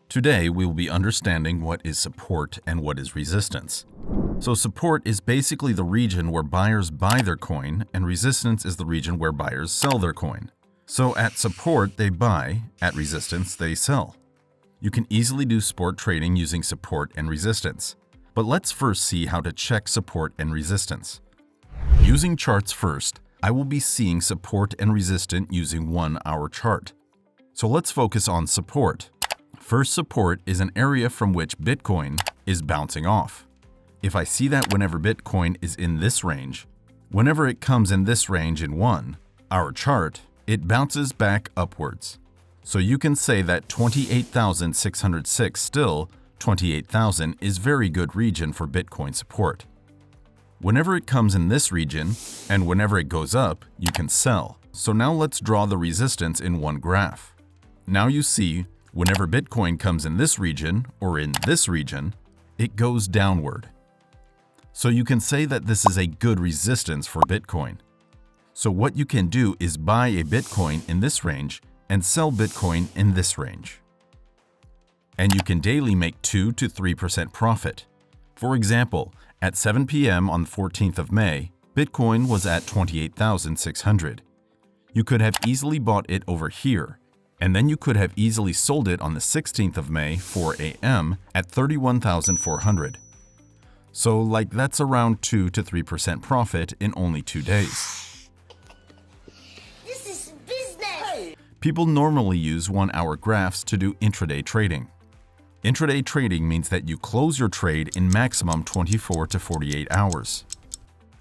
Today, we will be understanding what is support and what is resistance. So support is basically the region where buyers buy their coin, and resistance is the region where buyers sell their coin. So at support, they buy, at resistance, they sell. You can easily do spot trading using support and resistance. But let's first see how to check support and resistance. Using charts first, I will be seeing support and resistance using 1 hour chart. So let's focus on support. First, support is an area from which Bitcoin is bouncing off. If I see that whenever Bitcoin is in this range, whenever it comes in this range in 1 hour chart, it bounces back upwards. So you can say that 28,606 still 28,000 is very good region for Bitcoin support. Whenever it comes in this region and whenever it goes up, you can sell. So now let's draw the resistance in one graph. Now you see whenever Bitcoin comes in this region or in this region, it goes downward. So you can say that this is a good resistance for Bitcoin. So what you can do is buy a Bitcoin in this range and sell Bitcoin in this range. And you can daily make 2 to 3% profit. For example, at 7 p.m. on the 14th of May, Bitcoin was at 28,600. You could have easily bought it over here, and then you could have easily sold it on the 16th of May, 4 a.m. at 31,400. So that's around 2 to 3% profit in only 2 days. This is business! People normally use 1 hour graphs to do intraday trading. Intraday trading means that you close your trade in maximum 24 to 48 hours.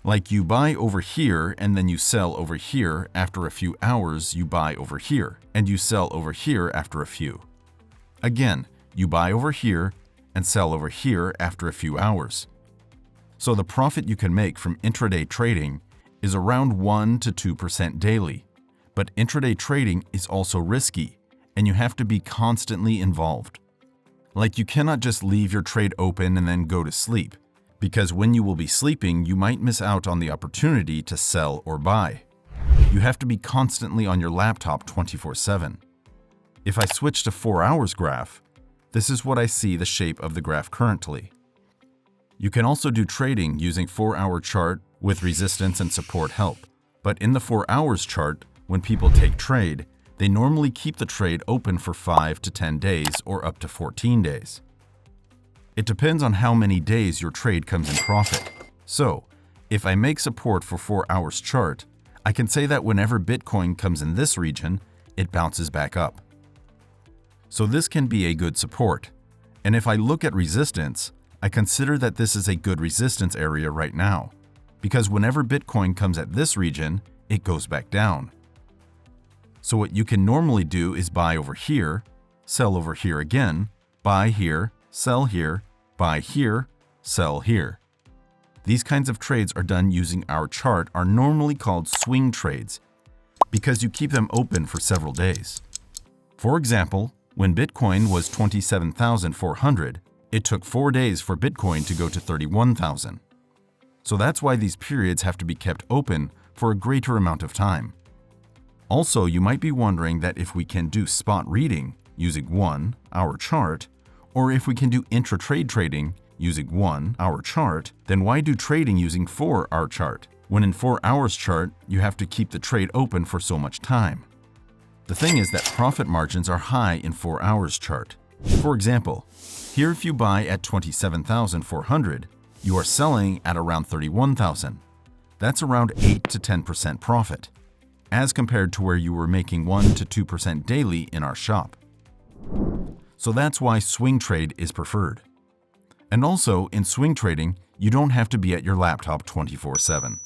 Like you buy over here and then you sell over here. After a few hours, you buy over here and you sell over here after a few. Again, you buy over here and sell over here after a few hours. So the profit you can make from intraday trading is around 1 to 2% daily. But intraday trading is also risky and you have to be constantly involved. Like you cannot just leave your trade open and then go to sleep, because when you will be sleeping, you might miss out on the opportunity to sell or buy. You have to be constantly on your laptop 24/7. If I switch to 4 hours graph, this is what I see the shape of the graph currently. You can also do trading using 4 hour chart with resistance and support help. But in the 4 hours chart, when people take trade, they normally keep the trade open for 5 to 10 days or up to 14 days. It depends on how many days your trade comes in profit. So, if I make support for 4 hours chart, I can say that whenever Bitcoin comes in this region, it bounces back up. So this can be a good support. And if I look at resistance, I consider that this is a good resistance area right now, because whenever Bitcoin comes at this region, it goes back down. So what you can normally do is buy over here, sell over here again, buy here, sell here, buy here, sell here. These kinds of trades are done using our chart are normally called swing trades because you keep them open for several days. For example, when Bitcoin was 27,400, it took 4 days for Bitcoin to go to 31,000. So that's why these periods have to be kept open for a greater amount of time. Also, you might be wondering that if we can do spot reading using 1 hour chart, or if we can do intra-trade trading using 1 hour chart, then why do trading using 4 hour chart? When in 4 hours chart, you have to keep the trade open for so much time. The thing is that profit margins are high in 4 hours chart. For example, here if you buy at 27,400, you are selling at around 31,000. That's around 8 to 10% profit, as compared to where you were making 1 to 2% daily in our shop. So that's why swing trade is preferred. And also, in swing trading, you don't have to be at your laptop 24/7.